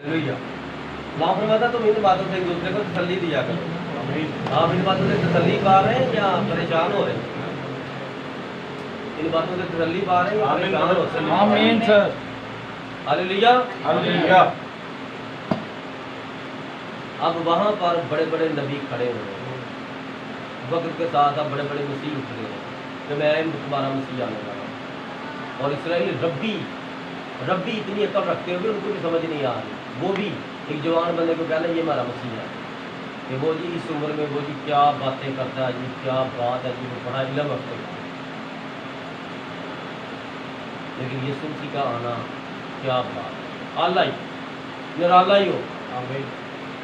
वहाँ फरमाता तुम इन बातों से एक दूसरे को तसल्ली दिया करो। आप इन बातों से तसल्ली पा रहे हैं या परेशान हो रहे हैं? इन बातों से तसल्ली पा रहे हैं या परेशान हो रहे हैं? आमीन सर। हालेलुया। हालेलुया। अब वहाँ पर बड़े बड़े नबी खड़े हुए हैं, वक्त के साथ अब बड़े बड़े मसीह उठ रहे हैं कि मैं तुम्हारा मसीह आने वाला हूँ। और इसराइली रब्बी इतनी अकल रखते हुए उनको भी समझ नहीं आ रही। वो भी एक जवान बंदे को कहना ये हमारा मसीह है कि वो जी इस उम्र में वो जी क्या बातें करता है जी, क्या बात है जी, वो बड़ा इलम रखते हैं। लेकिन यीशु मसीह का आना क्या बात है, आला ही निराला ही हो।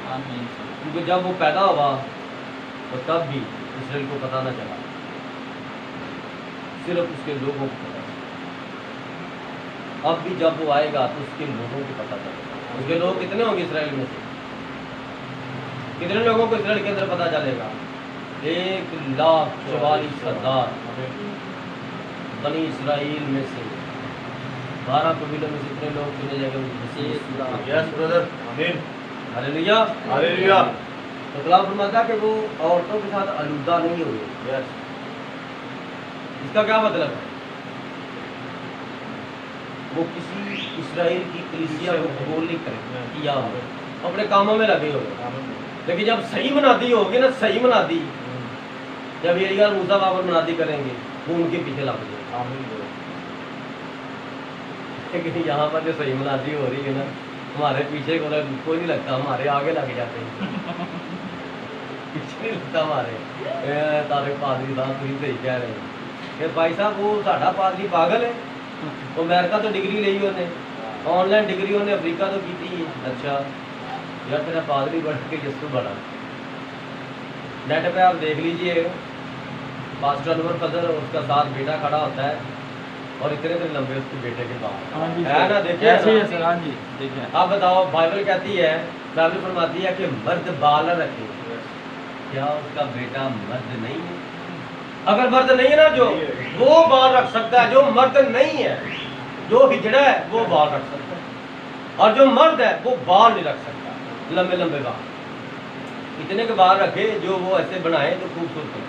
आमीन। क्योंकि जब वो पैदा हुआ तो तब भी इसराइल को पता न चला, सिर्फ उसके लोगों को पता चला। अब भी जब वो आएगा तो उसके लोगों को पता चलेगा। उसके लोग कितने होंगे इसराइल में से? कितने लोगों को इसराइल के अंदर पता चलेगा? 1,44,000 बनी इसराइल में से 12 कबीलों में से इतने लोग चुने जाएंगे। हालेलुया। हालेलुया। तो कलाम फरमाता कि वो औरतों के साथ आलूदा नहीं हुए। इसका क्या मतलब है? वो किसी इसराइल की कलीसिया को कबूल नहीं करें किया हो, अपने कामों में लगे हो। लेकिन जब सही मनादी होगी ना, सही मनादी, जब एलिया मूसा बाबर मनादी करेंगे वो उनके पीछे लग जाए। लेकिन यहाँ पर जो सही मनादी हो रही है ना, हमारे पीछे कोई नहीं लगता, हमारे आगे लग जाते हैं। पीछे नहीं लगता हमारे। तारे पादरी साहब तुम सही कह रहे हैं कि भाई साहब वो साडा पादरी पागल है। वो अमेरिका तो डिग्री ली उन्हें, ऑनलाइन डिग्री उन्हें अफ्रीका तो की थी। अच्छा यार तेरा पादरी बढ़ के यीशु बड़ा। नेट पे आप देख लीजिए, पास्टर अनवर फजल उसका साथ बेटा खड़ा होता है और इतने दिन लंबे उसके बेटे के बाद है ना। देखिए ऐसे ही है सर। हाँ जी देखिए। आप बताओ, बाइबल कहती है, बाइबल फरमाती है कि मर्द बाल रखे। क्या उसका बेटा मर्द नहीं है? अगर मर्द नहीं है ना जो, वो बाल रख सकता है। जो मर्द नहीं है, जो हिजड़ा है, वो बाल रख सकता है। और जो मर्द है वो बाल नहीं रख सकता, लंबे लंबे बाल। इतने के बाल रखे जो वो ऐसे बनाए तो खूबसूरत हो।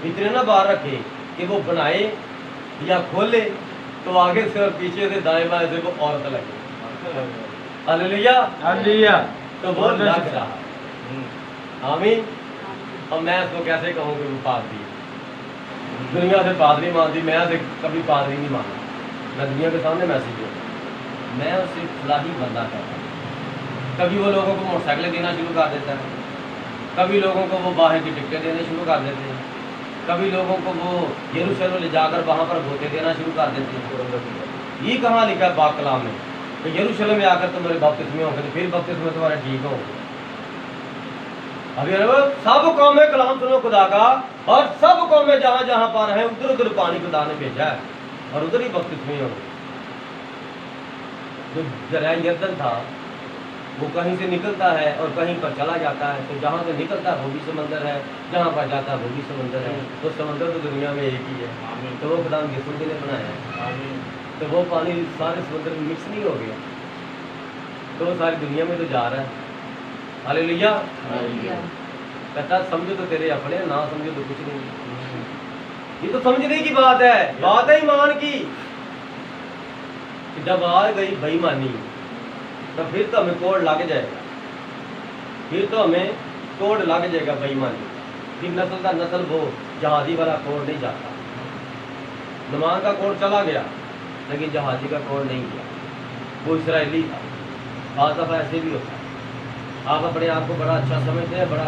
इतने ना बाल रखे कि वो बनाए या खोले तो आगे से और पीछे से दाएं बाएं से वो औरत लगे। हालेलुया। हालेलुया। तो वो लग रहा। आमीन। और मैं इसको कैसे कहूँ कि वो पादरी है? दुनिया से पादरी मानती, मैं से कभी पादरी नहीं माना। मैं दुनिया के सामने मैसेज दूँ, मैं उसे फलाही बंदा कहता हूँ। कभी वो लोगों को मोटरसाइकिलें देना शुरू कर देता है, कभी लोगों को वो बाहर की टिकटें देने शुरू कर देते हैं, कभी लोगों को वो यरूशलेम ले जाकर वहाँ पर भोते देना शुरू कर देते हैं। ये कहाँ लिखा है पाक कलाम में कि यरूशलेम में आकर तुम्हारे बपतिस्मे होंगे तो फिर बपतिस्मे तुम्हारे ठीक होंगे? अभी सब कौमें कलाम सुनो खुदा का, और सब कौमें जहाँ जहाँ पर हैं उधर उधर पानी खुदा ने भेजा है और उधर ही बपतिस्मे होंगे। जो दरिया यरदन था वो कहीं से निकलता है और कहीं पर चला जाता है। तो जहाँ से निकलता है वो भी समंदर है, जहाँ पर जाता है वो भी समंदर है। तो समंदर तो दुनिया में एक ही है। तो वो खुदा यीशु ने बनाया है। तो वो पानी सारे समंदर में मिक्स नहीं हो गया, तो वो सारी दुनिया में तो जा रहा है। हालेलुया। कहता समझो तो तेरे अपने, ना समझो तो कुछ नहीं। ये तो समझने की बात है, बात है ईमान की। जब आ गई बेईमानी तो फिर तो हमें कोड लग जाएगा, फिर तो हमें कोड लग जाएगा बेईमानी। फिर नस्ल का नस्ल वो जहाजी वाला कोड नहीं जाता। नमान का कोड चला गया लेकिन जहाजी का कोड नहीं गया, वो इसराइली था। बात दफा ऐसे भी होता है, आप अपने आप को बड़ा अच्छा समझते हैं, बड़ा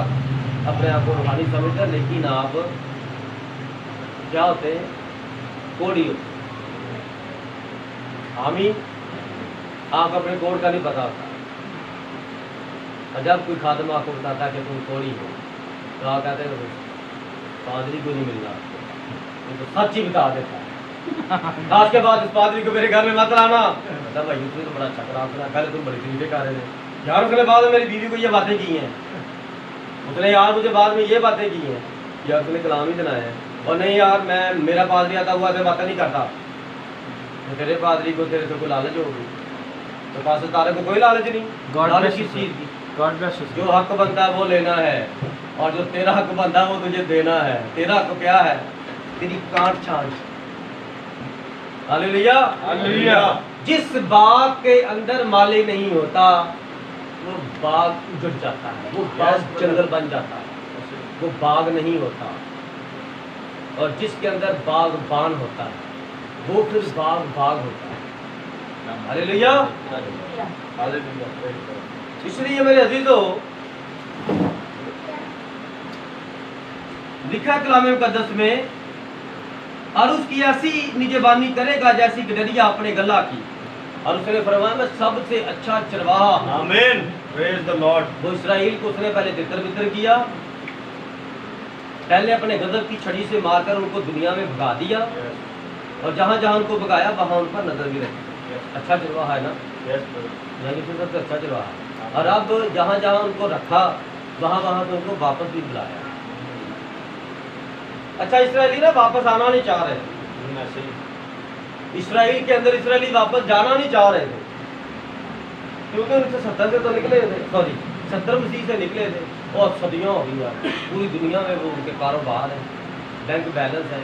अपने आप को रूहानी समझते हैं, लेकिन आप क्या होते हैं? कोड़ी होते। आमीन। आप अपने कोड का नहीं पता होता। और जब कोई खादम आपको बताता है कि तुम कोड़ी हो तो आप कहते हैं पादरी को नहीं मिल रहा, तो सच ही बता देता है। आज के बाद इस पादरी को मेरे घर में मत लाना। मतलब भाई उसने तो बड़ा अच्छा करा, पहले तुम बड़ी तरीके कर रहे थे यार, उसने बाद में मेरी बीवी को ये बातें की हैं, उसने यार मुझे बाद में ये बातें की हैं यार, उसने कलाम ही सुनाया है। और नहीं यार मैं मेरा पादरी आता हुआ से बातें नहीं करता, तो तेरे पादरी को तेरे से कोई लालच होगी। तो पास तारे को कोई लालच नहीं। God लालच bless किस you, चीज की? गॉड ब्लेस यू जो हक बनता है वो लेना है, और जो तेरा हक बनता है वो तुझे देना है। तेरा हक क्या है? तेरी कांट छांट। हालेलुया। हालेलुया। जिस बाग के अंदर माली नहीं होता वो बाग उजड़ जाता है, वो बाग जंगल बन जाता है, वो बाग नहीं होता। और जिसके अंदर बागबान होता है वो फिर बाग होता है। हालेलुया। इसलिए मेरे अजीजों, लिखा है कलाम मुकद्दस में, और उसकी ऐसी निजबानी करेगा जैसी गडरिया अपने गला की। और उसने फरमाया मैं सबसे अच्छा चरवाहा। आमीन, प्रेज द लॉर्ड। वो इसराइल को उसने पहले तितर बितर किया, पहले अपने गजब की छड़ी से मारकर उनको दुनिया में भगा दिया, और जहां जहां उनको भगाया वहां उन पर नजर भी रखी। अच्छा चरवाहा है ना, यानी कि सबसे अच्छा चरवाहा। और अब जहां जहां उनको रखा वहां वहां तो उनको वापस भी बुलाया। अच्छा, इसराइली ना वापस आना नहीं चाह रहे थे। इसराइल के अंदर इसराइली वापस जाना नहीं चाह रहे थे, क्योंकि 1970 से तो निकले थे, सॉरी 70 मसीह से निकले थे, और सदियाँ हो गई हैं। पूरी दुनिया में वो उनके कारोबार है, बैंक बैलेंस है,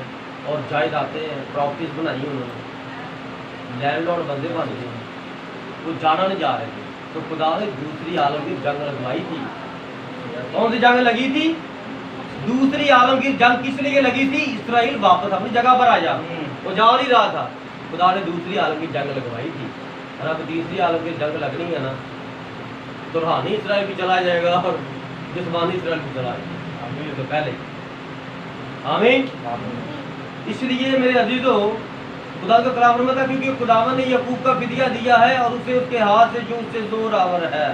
और जायदादें हैं, प्रॉपर्टीज बनाई उन्होंने, लैंडलॉर्ड बंदे बन गए, वो जाना नहीं जा रहे थे। तो खुदा ने दूसरी आलमगीर जंग लगवाई थी। कौन सी जंग लगी थी? दूसरी आलमगीर जंग किस लिए लगी थी? इसराइल वापस अपनी जगह पर आ जा, वो जा नहीं रहा था। खुदा ने दूसरी आलमगीर जंग लगवाई थी, और अब तीसरी आलमगीर जंग लगनी है ना, तो रूहानी इसराइल भी चला जाएगा और जिस्मानी इसराइल भी चला जाएगा। आमीन। तो पहले आमीन। इसलिए मेरे अजीजों, खुदा का कलाम में था, क्योंकि खुदावन ने यकूब का फिदिया दिया है और उसे उसके हाथ से जो उससे जोर आवर है।